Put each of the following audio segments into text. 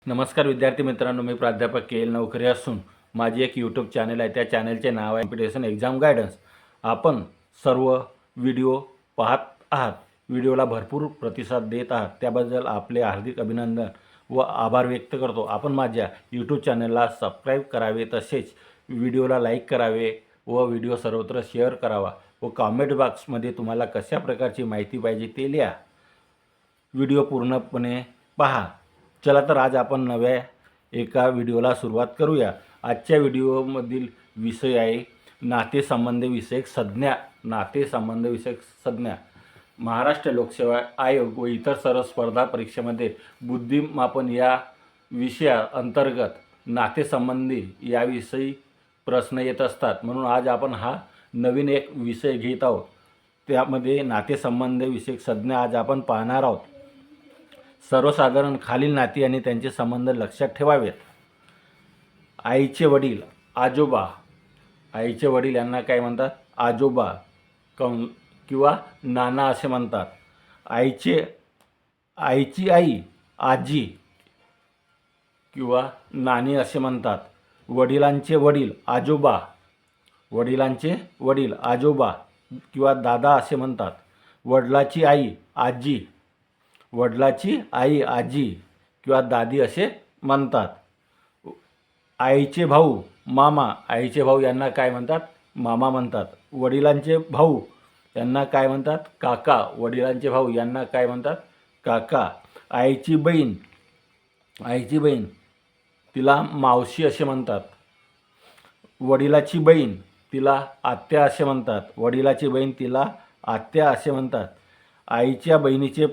नमस्कार विद्यार्थी मित्रांनो, मी प्राध्यापक के एल नवखरे असून माझी एक यूट्यूब चॅनल आहे. त्या चॅनलचे नाव आहे कॉम्पिटिशन एक्झाम गायडन्स. आपण सर्व व्हिडिओ पाहत आहात, व्हिडिओला भरपूर प्रतिसाद देत आहात, त्याबद्दल आपले हार्दिक अभिनंदन व आभार व्यक्त करतो. आपण माझ्या यूट्यूब चॅनलला सबस्क्राईब करावे, तसेच व्हिडिओला लाईक करावे व व्हिडिओ सर्वत्र शेअर करावा व कॉमेंट बॉक्समध्ये तुम्हाला कशा प्रकारची माहिती पाहिजे ते लिहा. व्हिडिओ पूर्णपणे पहा. चला तर आज आपण नव्या एका व्हिडिओला सुरुवात करूया. आजच्या व्हिडिओमधील विषय आहे नातेसंबंधविषयक संज्ञा. नातेसंबंधविषयक संज्ञा. महाराष्ट्र लोकसेवा आयोग व इतर सर्व स्पर्धा परीक्षेमध्ये बुद्धिमापन या विषयाअंतर्गत नातेसंबंधी याविषयी प्रश्न येत असतात. म्हणून आज आपण हा नवीन एक विषय घेत आहोत. त्यामध्ये नातेसंबंधविषयक संज्ञा आज आपण पाहणार आहोत. सर्वसाधारण खालील नाती आणि त्यांचे संबंध लक्षात ठेवावेत. आईचे वडील, आजोबा. आईचे वडील यांना काय म्हणतात? आजोबा किंवा नाना असे म्हणतात. आईची आई, आजी किंवा नानी असे म्हणतात. वडिलांचे वडील, आजोबा. वडिलांचे वडील, आजोबा किंवा दादा असे म्हणतात. वडिलाची आई, आजी. वडिलाची आई, आजी किंवा दादी असे म्हणतात. आईचे भाऊ, मामा. आईचे भाऊ यांना काय म्हणतात? मामा म्हणतात. वडिलांचे भाऊ यांना काय म्हणतात? काका. वडिलांचे भाऊ यांना काय म्हणतात? काका. आईची बहीण, तिला मावशी असे म्हणतात. वडिलाची बहीण, तिला आत्या असे म्हणतात. वडिलाची बहीण, तिला आत्या असे म्हणतात. आईच्या बहिणीचे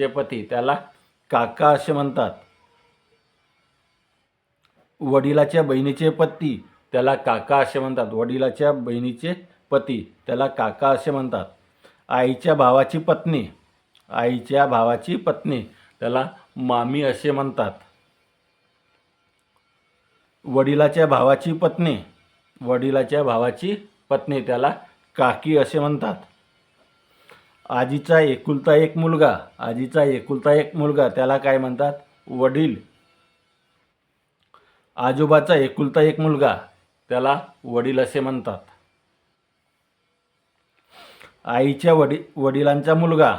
पती, त्याला काका असे म्हणतात. वडिलाच्या बहिणीचे पती, त्याला काका असे म्हणतात. वडिलाच्या बहिणीचे पती, त्याला काका असे म्हणतात. आईच्या भावाची पत्नी, त्याला मामी असे म्हणतात. वडिलाच्या भावाची पत्नी, त्याला काकी असे म्हणतात. आजीचा एकुलता एक मुलगा, त्याला काय म्हणतात? वडील. आजोबाचा एकुलता एक मुलगा, त्याला वडील असे म्हणतात. आईच्या वडिलांचा मुलगा,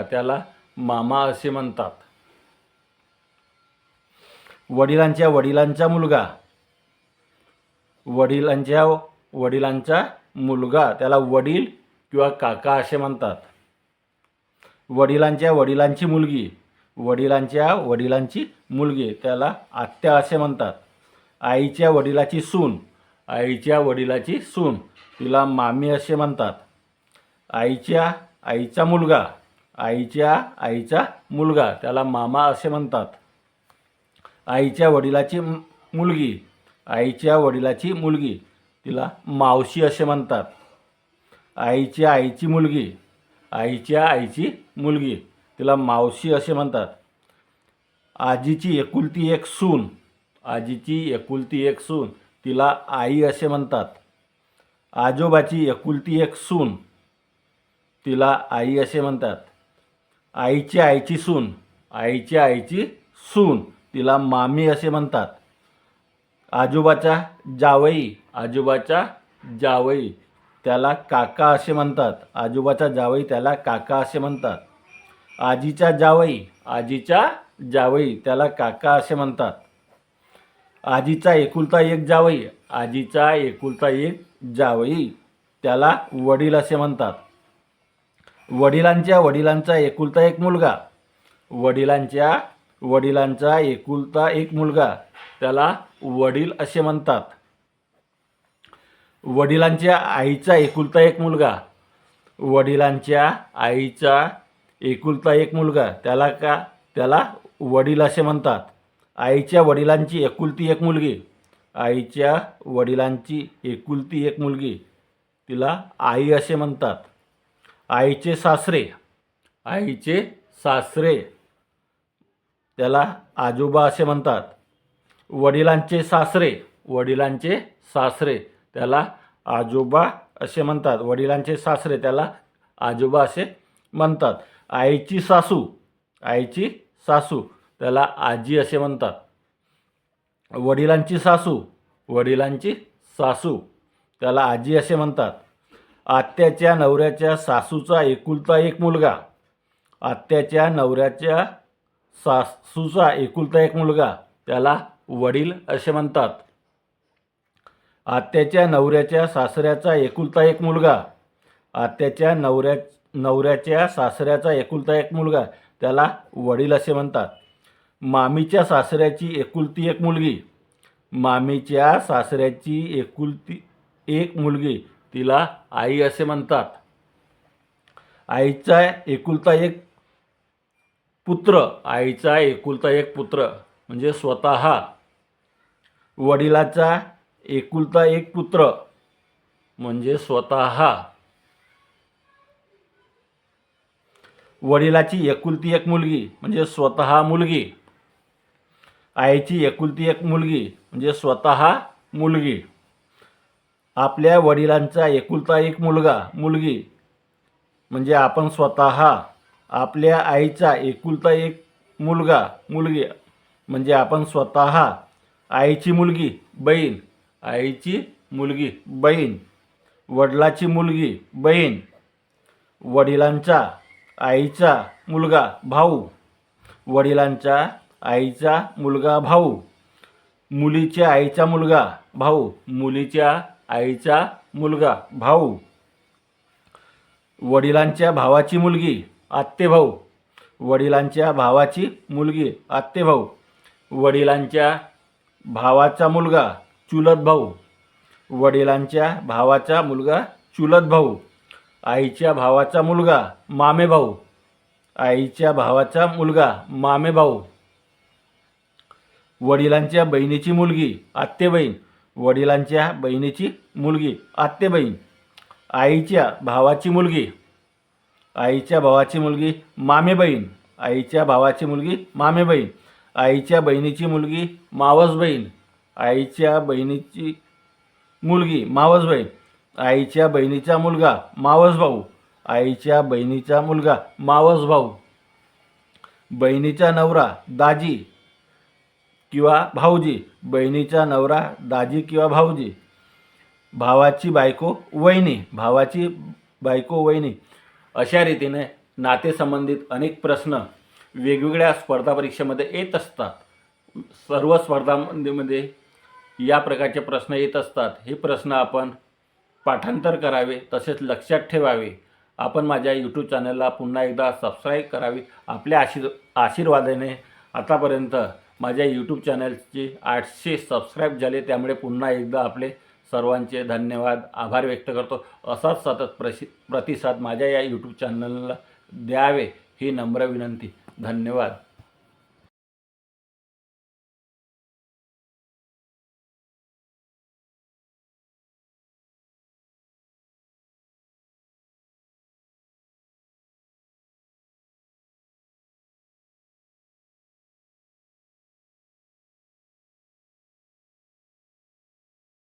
त्याला मामा असे म्हणतात. वडिलांच्या मुलगा, त्याला वडील किंवा काका असे म्हणतात. वडिलांची मुलगी, त्याला आत्या असे म्हणतात. आईच्या वडिलाची सून, तिला मामी असे म्हणतात. आईचा मुलगा, त्याला मामा असे म्हणतात. आईच्या वडिलाची मुलगी, तिला मावशी असे म्हणतात. आईची मुलगी, तिला मावशी असे म्हणतात. आजीची एकुलती एक सून, तिला आई असे म्हणतात. आजोबाची एकुलती एक सून, तिला आई असे म्हणतात. आईची सून, तिला मामी असे म्हणतात. आजोबाचा जावई, त्याला काका असे म्हणतात. त्याला काका असे म्हणतात. आजीचा जावई, त्याला काका असे म्हणतात. आजीचा एकुलता एक जावई, त्याला वडील असे म्हणतात. वडिलांचा एकुलता एक मुलगा, त्याला वडील असे म्हणतात. वडिलांच्या आईचा एकुलता एक मुलगा, त्याला वडील असे म्हणतात. आईच्या वडिलांची एकुलती एक मुलगी, तिला आई असे म्हणतात. आईचे सासरे, त्याला आजोबा असे म्हणतात. वडिलांचे सासरे, त्याला आजोबा असे म्हणतात. आईची आईची सासू त्याला आजी असे म्हणतात. वडिलांची सासू त्याला आजी असे म्हणतात. आत्याच्या नवऱ्याच्या सासूचा एकुलता एक मुलगा त्याला वडील असे म्हणतात. आत्याच्या नवऱ्याच्या सासऱ्याचा एकुलता एक मुलगा त्याला वडील असे म्हणतात. मामीच्या सासऱ्याची एकुलती एक मुलगी तिला आई असे म्हणतात. आईचा एकुलता एक पुत्र म्हणजे स्वतः. वडिलाचा एकुलता एक पुत्र म्हणजे स्वतः. वडिलाची एकुलती एक मुलगी म्हणजे स्वतः मुलगी. आईची एकुलती एक मुलगी म्हणजे स्वतः मुलगी. आपल्या वडिलांचा एकुलता एक मुलगी म्हणजे आपण स्वतः. आपल्या आईचा एकुलता एक मुलगी म्हणजे आपण स्वतः. आईची मुलगी बहीण. वडिलाची मुलगी बहीण. वडिलांचा आईचा मुलगा भाऊ. मुलीच्या आईचा मुलगा भाऊ. वडिलांच्या भावाची मुलगी आत्तेभाऊ. वडिलांच्या भावाचा मुलगा चुलत भाऊ. आईच्या भावाचा मुलगा मामेभाऊ. वडिलांच्या बहिणीची मुलगी आत्तेबहीण. आईच्या भावाची मुलगी मामेबहीण. आईच्या बहिणीची मुलगी मावसबहीण. आईच्या बहिणीचा मुलगा मावसभाऊ. बहिणीचा नवरा दाजी किंवा भाऊजी. भावाची बायको वहिनी. अशा रीतीने नातेसंबंधित अनेक प्रश्न वेगवेगळ्या स्पर्धा परीक्षेमध्ये येत असतात. सर्व स्पर्धांमध्ये या प्रकारचे प्रश्न येत असतात. हे प्रश्न आपण पाठांतर करावे तसेच लक्षात ठेवावे. आपण माझ्या यूट्यूब चॅनलला पुन्हा एकदा सबस्क्राईब करावी. आपल्या आशीर्वादाने आतापर्यंत माझ्या यूट्यूब चॅनलचे 800 सबस्क्राईब झाले. त्यामुळे पुन्हा एकदा आपले सर्वांचे धन्यवाद, आभार व्यक्त करतो. असाच सतत प्रतिसाद माझ्या या यूट्यूब चॅनलला द्यावे ही नम्र विनंती. धन्यवाद.